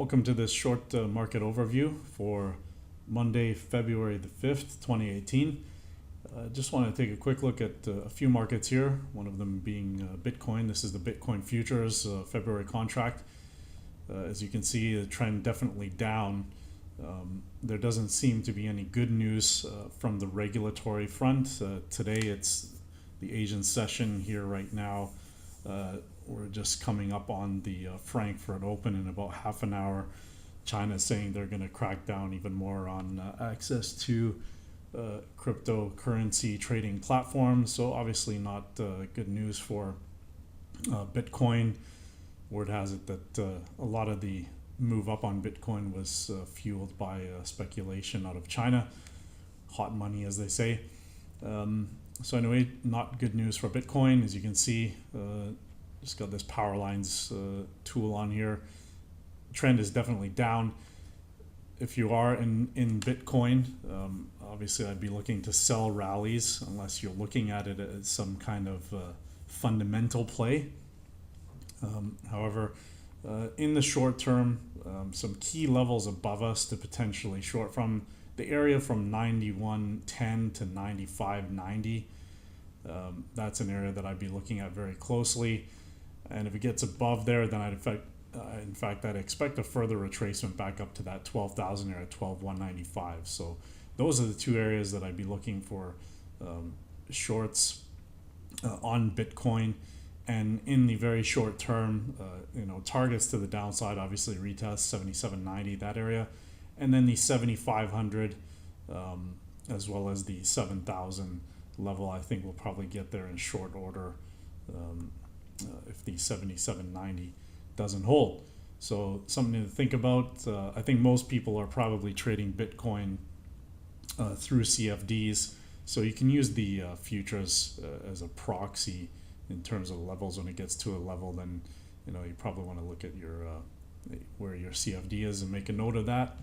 Welcome to this short market overview for Monday, February the 5th, 2018. Just want to take a quick look at a few markets here, one of them being Bitcoin. This is the Bitcoin futures February contract. As you can see, the trend definitely down. There doesn't seem to be any good news from the regulatory front. Today it's the Asian session here right now. We're just coming up on the Frankfurt Open in about half an hour. China is saying they're going to crack down even more on access to cryptocurrency trading platforms. So obviously not good news for Bitcoin. Word has it that a lot of the move up on Bitcoin was fueled by speculation out of China. Hot money, as they say. So anyway, not good news for Bitcoin. As you can see, just got this power lines tool on here. Trend is definitely down. If you are in Bitcoin, obviously I'd be looking to sell rallies unless you're looking at it as some kind of fundamental play. However, in the short term, some key levels above us to potentially short from the area from 91.10 to 95.90. That's an area that I'd be looking at very closely. And if it gets above there, then in fact, I'd expect a further retracement back up to that 12,000 area, 12,195. So those are the two areas that I'd be looking for shorts on Bitcoin. And in the very short term, targets to the downside, obviously retest 77.90, that area. And then the 7,500 as well as the 7,000 level, I think we'll probably get there in short order if the 77.90 doesn't hold. So something to think about. I think most people are probably trading Bitcoin through CFDs. So you can use the futures as a proxy in terms of levels. When it gets to a level, then you probably want to look at your where your CFD is and make a note of that.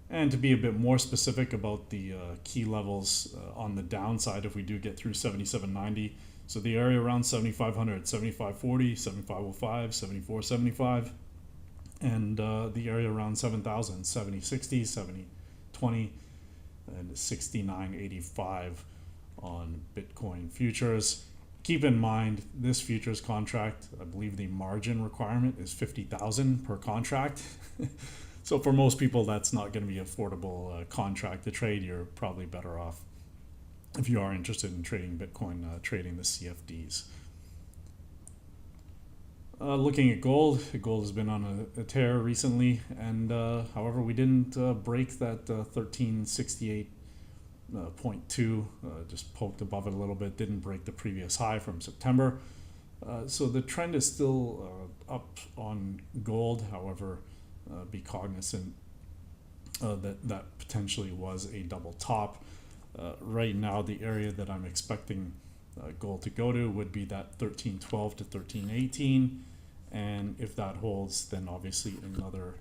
And to be a bit more specific about the key levels on the downside, if we do get through 77.90, so the area around 7,500, 7,540, 7,505, 7,475, and the area around 7,000, 70.60, 70.20, and 69.85 on Bitcoin futures. Keep in mind, this futures contract, I believe the margin requirement is 50,000 per contract. So for most people, that's not going to be an affordable contract to trade. You're probably better off, if you are interested in trading Bitcoin, trading the CFDs. Looking at gold has been on a tear recently, and however, we didn't break that 1368.2, just poked above it a little bit, didn't break the previous high from September. So the trend is still up on gold. However, be cognizant that potentially was a double top. Right now, the area that I'm expecting gold to go to would be that 1312 to 1318, and if that holds, then obviously another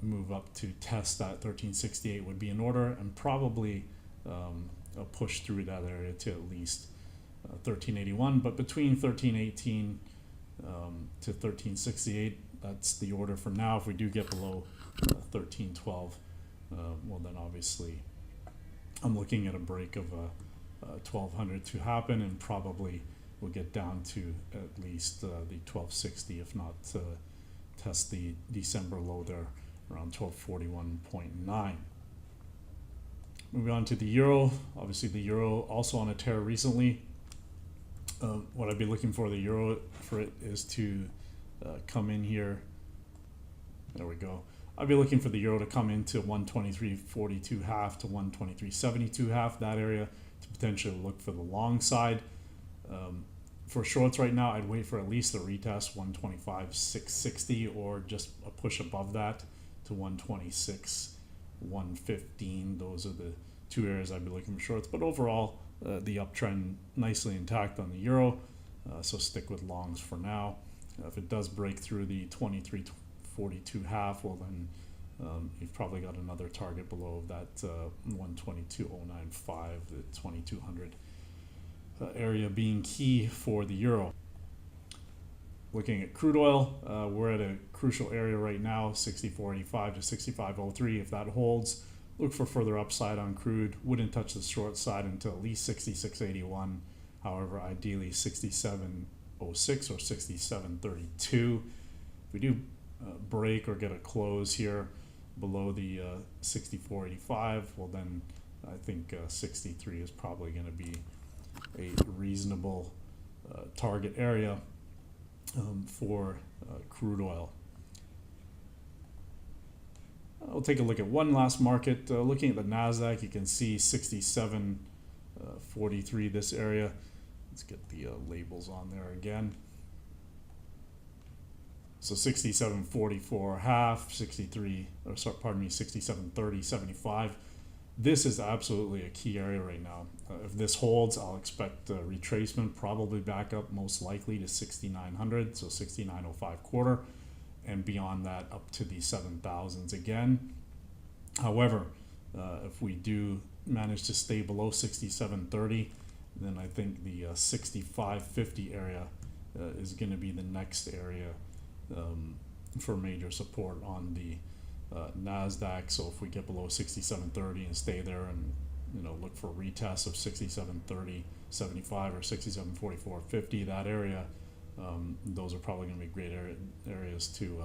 move up to test that 1368 would be in order, and probably a push through that area to at least 1381. But between 1318 to 1368, that's the order for now. If we do get below 1312, well then obviously I'm looking at a break of 1200 to happen, and probably we'll get down to at least the 1260, if not test the December low there around 1241.9. Moving on to the euro. Obviously the euro also on a tear recently. What I'd be looking for the euro for it is to come in here. There we go. I'd be looking for the euro to come into 123.42 half to 123.72 half, that area, to potentially look for the long side. For shorts right now, I'd wait for at least a retest 125.660, or just a push above that to 126.115. Those are the two areas I'd be looking for shorts. But overall, the uptrend nicely intact on the euro, so stick with longs for now. If it does break through the 23.42 half, well then you've probably got another target below that 122.095, the 2200 area being key for the euro. Looking at crude oil, we're at a crucial area right now, 64.85 to 65.03. If that holds, look for further upside on crude. Wouldn't touch the short side until at least 66.81. However, ideally 67.06 or 67.32. If we do break or get a close here below the 64.85, well then I think 63 is probably going to be a reasonable target area for crude oil. I'll take a look at one last market. Looking at the Nasdaq, you can see 67.43 this area. Let's get the labels on there again. So 67.44 half, 67.30, 75. This is absolutely a key area right now. If this holds, I'll expect retracement, probably back up most likely to 6,900, so 69.05 quarter, and beyond that up to the 7,000s again. However, if we do manage to stay below 67.30, then I think the 65.50 area is going to be the next area for major support on the Nasdaq. So if we get below 67.30 and stay there, and look for retests of 67.30.75 or 67.44.50, that area, those are probably going to be great areas to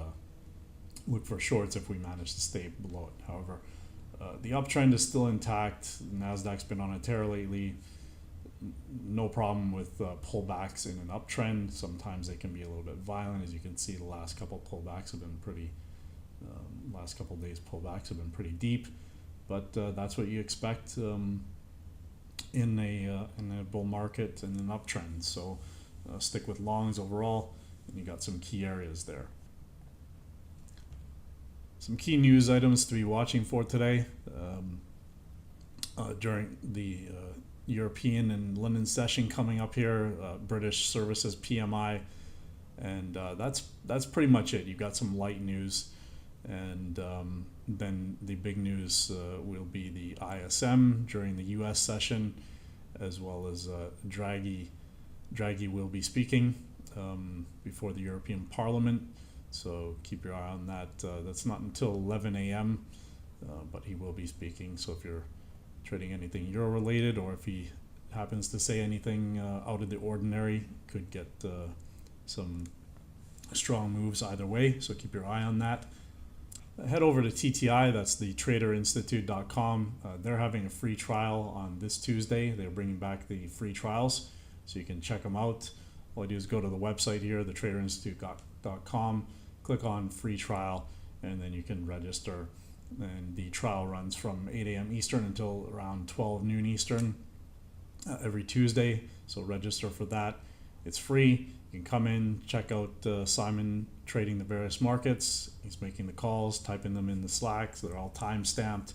look for shorts if we manage to stay below it. However, the uptrend is still intact. Nasdaq's been on a tear lately. No problem with pullbacks in an uptrend. Sometimes they can be a little bit violent. As you can see, the last couple pullbacks have been pretty. Last couple of days pullbacks have been pretty deep, but that's what you expect in a bull market and an uptrend. So stick with longs overall, and you got some key areas there. Some key news items to be watching for today during the European and London session coming up here. British services PMI, and that's pretty much it. You've got some light news. And then the big news will be the ISM during the U.S. session, as well as Draghi. Draghi will be speaking before the European Parliament, so keep your eye on that. That's not until 11 a.m., but he will be speaking. So if you're trading anything euro-related, or if he happens to say anything out of the ordinary, could get some strong moves either way. So keep your eye on that. Head over to TTI, that's the traderinstitute.com. They're having a free trial on this Tuesday. They're bringing back the free trials, so you can check them out. All you do is go to the website here, thetraderinstitute.com, click on free trial, and then you can register. And the trial runs from 8 a.m. Eastern until around 12 noon Eastern every Tuesday, so register for that. It's free. You can come in, check out Simon trading the various markets. He's making the calls, typing them in the Slack. So they're all time stamped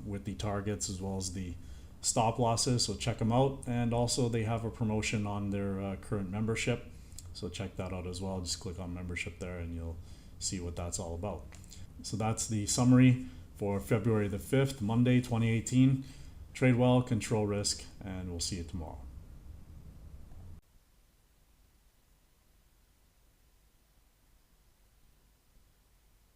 with the targets as well as the stop losses. So check them out. And also they have a promotion on their current membership. So check that out as well. Just click on membership there and you'll see what that's all about. So that's the summary for February the 5th, Monday, 2018. Trade well, control risk, and we'll see you tomorrow.